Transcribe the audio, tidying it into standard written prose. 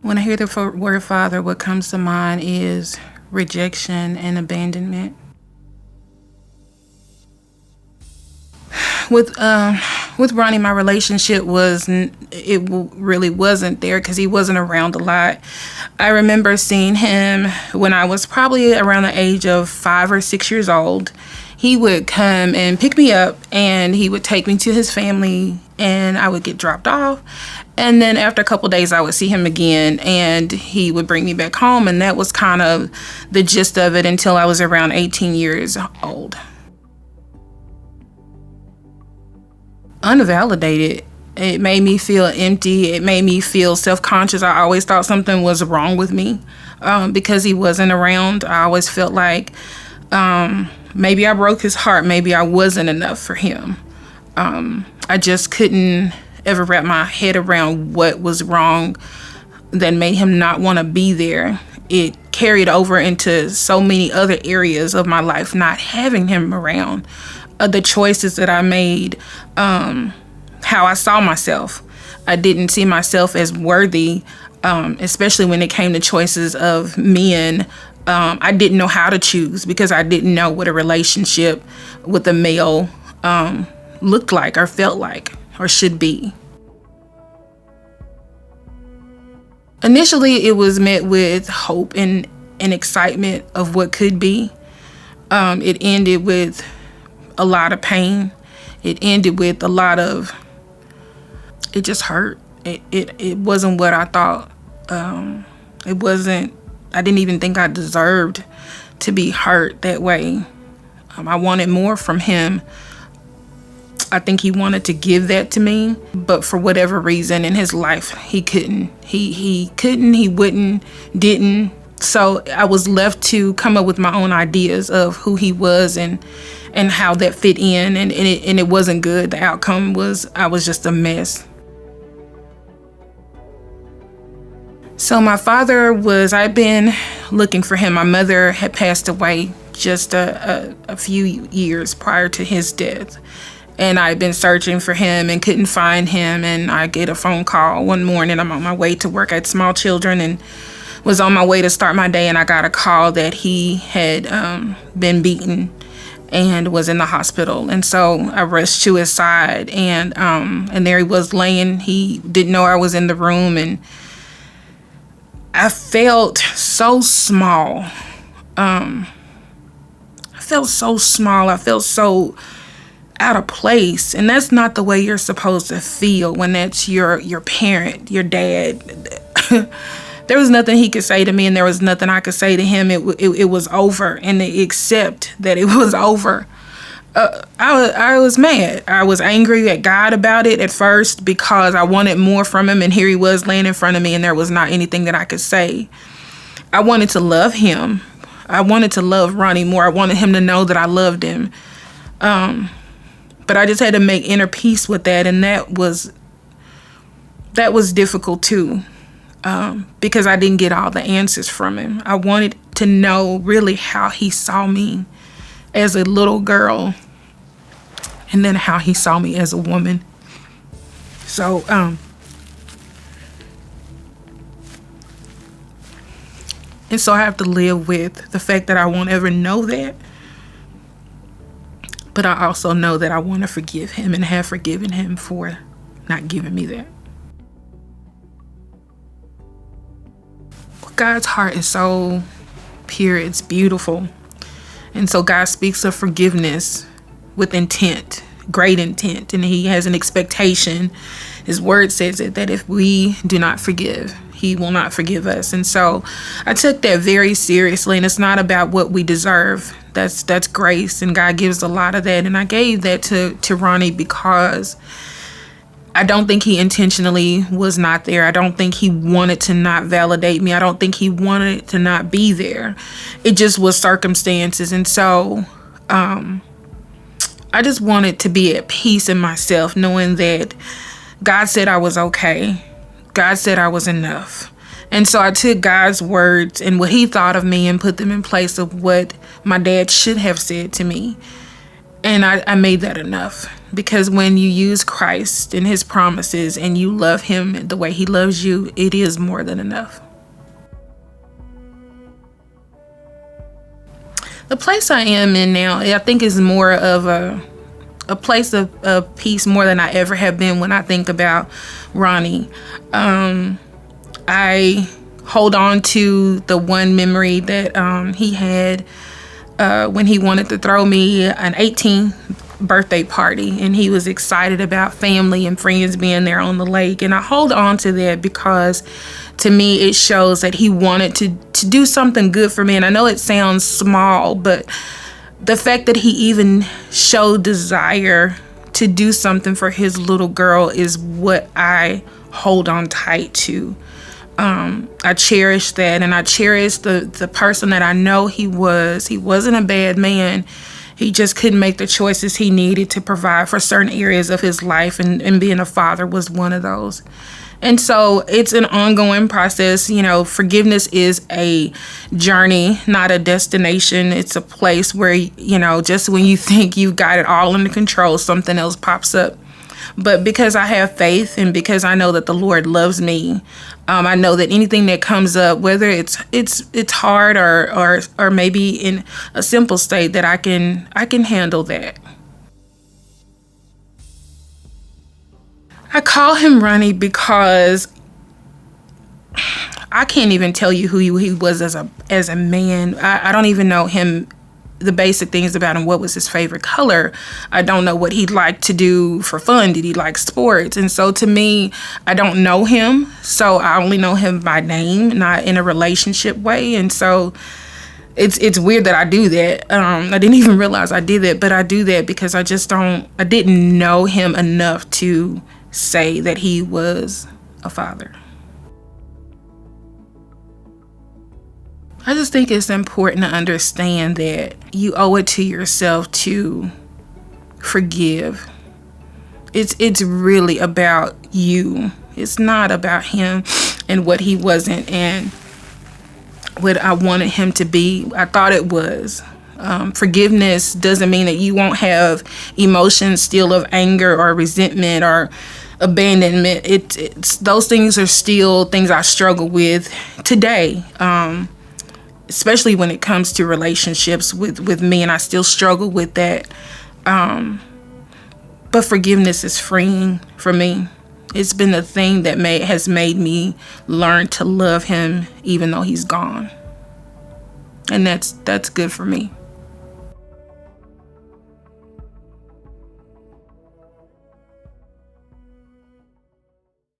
When I hear the word father, what comes to mind is rejection and abandonment. With Ronnie, my relationship really wasn't there because he wasn't around a lot. I remember seeing him when I was probably around the age of 5 or 6 years old. He would come and pick me up, and he would take me to his family, and I would get dropped off. And then after a couple days, I would see him again, and he would bring me back home. And that was kind of the gist of it until I was around 18 years old. Unvalidated. It made me feel empty. It made me feel self-conscious. I always thought something was wrong with me because he wasn't around. I always felt like maybe I broke his heart. Maybe I wasn't enough for him. I just couldn't ever wrap my head around what was wrong that made him not want to be there. It carried over into so many other areas of my life, not having him around. The choices that I made, how I saw myself. I didn't see myself as worthy, especially when it came to choices of men. I didn't know how to choose because I didn't know what a relationship with a male looked like or felt like or should be. Initially, it was met with hope and excitement of what could be. It ended with a lot of pain. It ended with a lot of, it just hurt. It wasn't what I thought. It wasn't, I didn't even think I deserved to be hurt that way. I wanted more from him. I think he wanted to give that to me, but for whatever reason in his life, he couldn't. He couldn't, he wouldn't, didn't. So I was left to come up with my own ideas of who he was and how that fit in, and it wasn't good. The outcome was I was just a mess. So my father I'd been looking for him. My mother had passed away just a few years prior to his death. And I'd been searching for him and couldn't find him. And I get a phone call one morning. I'm on my way to work. I had small children and was on my way to start my day. And I got a call that he had been beaten and was in the hospital. And so I rushed to his side, and there he was laying. He didn't know I was in the room, and I felt so small. I felt so small. I felt so out of place, and that's not the way you're supposed to feel when that's your parent, your dad. There was nothing he could say to me, and there was nothing I could say to him. It was over, and to accept that it was over. I was mad. I was angry at God about it at first because I wanted more from him, and here he was laying in front of me, and there was not anything that I could say. I wanted to love him. I wanted to love Ronnie more. I wanted him to know that I loved him. But I just had to make inner peace with that, and that was difficult too. Because I didn't get all the answers from him. I wanted to know really how he saw me as a little girl, and then how he saw me as a woman. So, and so I have to live with the fact that I won't ever know that. But I also know that I want to forgive him and have forgiven him for not giving me that. God's heart is so pure, it's beautiful. And so God speaks of forgiveness with intent, great intent. And he has an expectation. His word says it, that if we do not forgive, he will not forgive us. And so I took that very seriously. And it's not about what we deserve. That's grace, and God gives a lot of that. And I gave that to Ronnie because I don't think he intentionally was not there. I don't think he wanted to not validate me. I don't think he wanted to not be there. It just was circumstances. And so I just wanted to be at peace in myself, knowing that God said I was okay. God said I was enough. And so I took God's words and what he thought of me and put them in place of what my dad should have said to me. And I made that enough. Because when you use Christ and his promises and you love him the way he loves you, it is more than enough. The place I am in now, I think, is more of a place of peace more than I ever have been when I think about Ronnie. I hold on to the one memory that he had when he wanted to throw me an 18th birthday party, and he was excited about family and friends being there on the lake. And I hold on to that because to me it shows that he wanted to do something good for me. And I know it sounds small, but the fact that he even showed desire to do something for his little girl is what I hold on tight to. I cherish that, and I cherish the person that I know he was. He wasn't a bad man. He just couldn't make the choices he needed to provide for certain areas of his life, and being a father was one of those. And so it's an ongoing process. You know, forgiveness is a journey, not a destination. It's a place where, you know, just when you think you've got it all under control, something else pops up. But because I have faith and because I know that the Lord loves me, I know that anything that comes up, whether it's hard or maybe in a simple state, that I can handle that. I call him Ronnie because I can't even tell you who he was as a man. I don't even know him, the basic things about him. What was his favorite color? I don't know what he liked to do for fun. Did he like sports? And so to me, I don't know him. So I only know him by name, not in a relationship way. And so it's weird that I do that. I didn't even realize I did that, but I do that because I didn't know him enough to say that he was a father. I just think it's important to understand that you owe it to yourself to forgive. It's really about you. It's not about him and what he wasn't and what I wanted him to be. I thought it was. Forgiveness doesn't mean that you won't have emotions still of anger or resentment or abandonment. It's those things are still things I struggle with today. Especially when it comes to relationships with me, and I still struggle with that. But forgiveness is freeing for me. It's been the thing that has made me learn to love him even though he's gone. And that's good for me.